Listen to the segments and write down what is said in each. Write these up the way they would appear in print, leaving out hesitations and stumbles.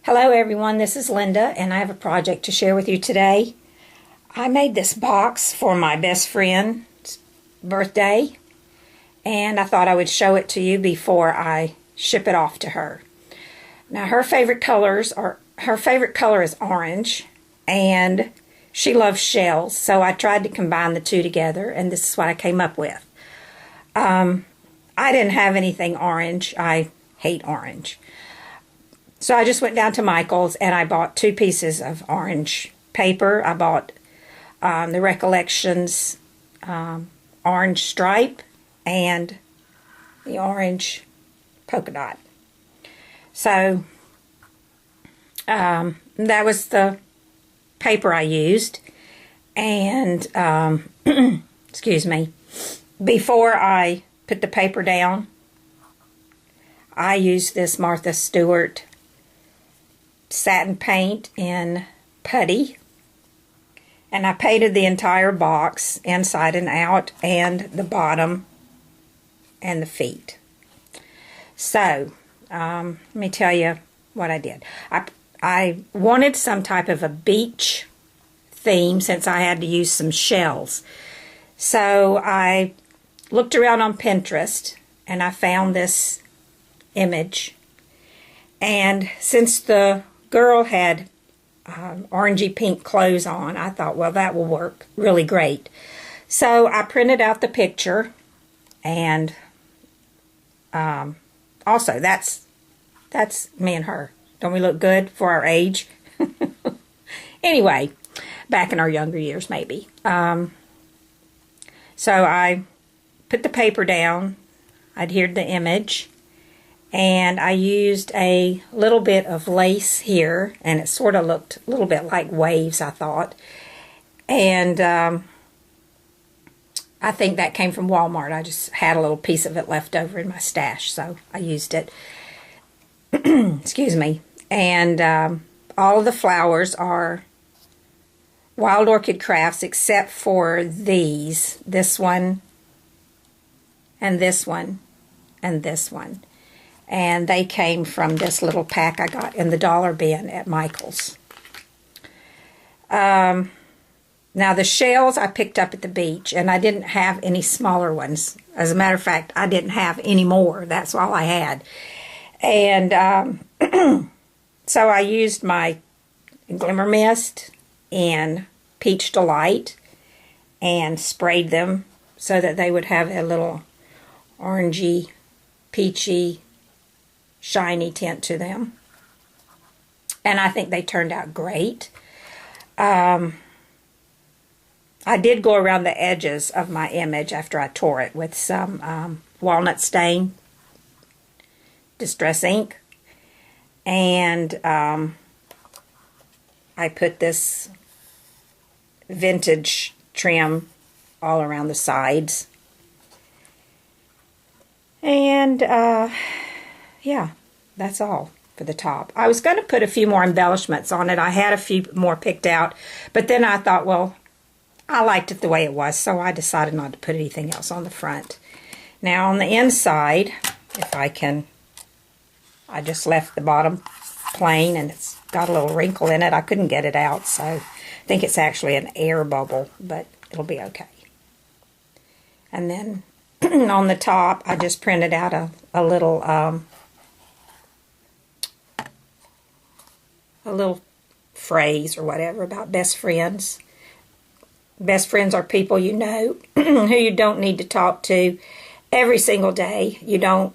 Hello everyone, this is Linda and I have a project to share with you today. I made this box for my best friend's birthday and I thought I would show it to you before I ship it off to her. Now her favorite color is orange and she loves shells, so I tried to combine the two together and this is what I came up with. I didn't have anything orange. I hate orange. So I just went down to Michael's and I bought 2 pieces of orange paper. I bought the Recollections orange stripe and the orange polka dot. So that was the paper I used. And excuse me, before I put the paper down, I used this Martha Stewart satin paint in putty, and I painted the entire box inside and out and the bottom and the feet. So let me tell you what I did. I wanted some type of a beach theme since I had to use some shells. So I looked around on Pinterest and I found this image, and since the girl had orangey pink clothes on, I thought, well, that will work really great. So I printed out the picture, and also that's me and her. Don't we look good for our age? Anyway, back in our younger years maybe. So I put the paper down, I adhered the image, and I used a little bit of lace here, and it sort of looked a little bit like waves, I thought. And I think that came from Walmart. I just had a little piece of it left over in my stash, so I used it. Excuse me. And all of the flowers are Wild Orchid Crafts except for these. This one, and this one, and this one. And they came from this little pack I got in the dollar bin at Michael's. Now the shells I picked up at the beach, and I didn't have any smaller ones. As a matter of fact, I didn't have any more. That's all I had. And so I used my Glimmer Mist and Peach Delight and sprayed them so that they would have a little orangey, peachy, shiny tint to them, and I think they turned out great. I did go around the edges of my image after I tore it with some walnut stain distress ink, and I put this vintage trim all around the sides, and yeah, that's all for the top. I was going to put a few more embellishments on it. I had a few more picked out, but then I thought, well, I liked it the way it was, so I decided not to put anything else on the front. Now on the inside, if I can, I just left the bottom plain and it's got a little wrinkle in it. I couldn't get it out, so I think it's actually an air bubble, but it'll be okay. And then on the top, I just printed out a little phrase or whatever about best friends. Best friends are people you know who you don't need to talk to every single day. You don't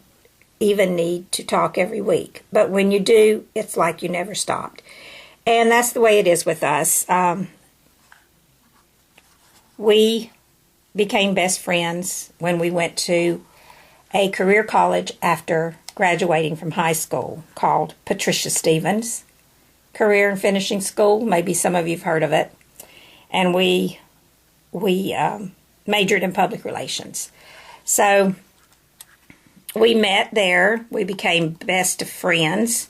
even need to talk every week. But when you do, it's like you never stopped. And that's the way it is with us. We became best friends when we went to a career college after graduating from high school called Patricia Stevens Career and Finishing School. Maybe some of you have heard of it. And we majored in public relations. So we met there. We became best of friends.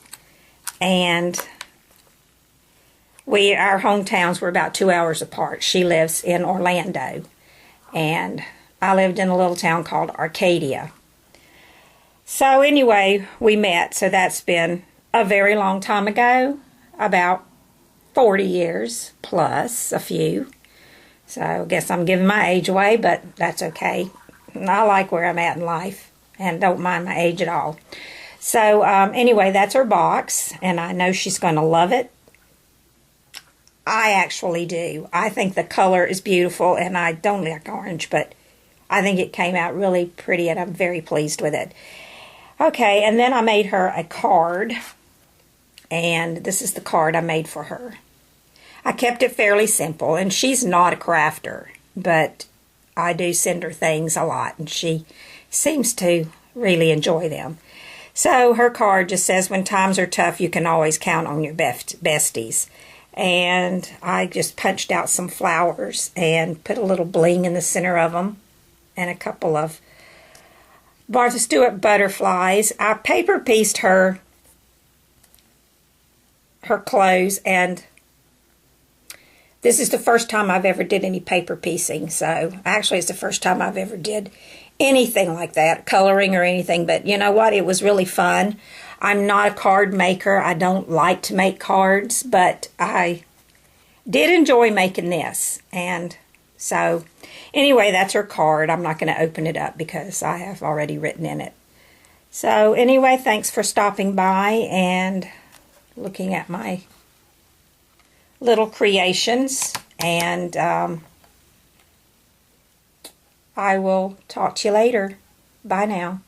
And our hometowns were about 2 hours apart. She lives in Orlando. And I lived in a little town called Arcadia. So anyway, we met. So that's been a very long time ago, about 40 years plus a few. So I guess I'm giving my age away, but that's okay. I like where I'm at in life and don't mind my age at all. So anyway, that's her box, and I know she's going to love it. I actually do. I think the color is beautiful, and I don't like orange, but I think it came out really pretty, and I'm very pleased with it. Okay, and then I made her a card, and this is the card I made for her. I kept it fairly simple, and she's not a crafter, but I do send her things a lot, and she seems to really enjoy them. So her card just says, when times are tough, you can always count on your besties. And I just punched out some flowers and put a little bling in the center of them and a couple of Martha Stewart butterflies. I paper pieced her clothes, and this is the first time I've ever did any paper piecing. So actually it's the first time I've ever did anything like that, coloring or anything. But you know what? It was really fun. I'm not a card maker. I don't like to make cards, but I did enjoy making this. And so anyway, that's her card. I'm not going to open it up because I have already written in it. So anyway, thanks for stopping by and looking at my little creations. And I will talk to you later. Bye now.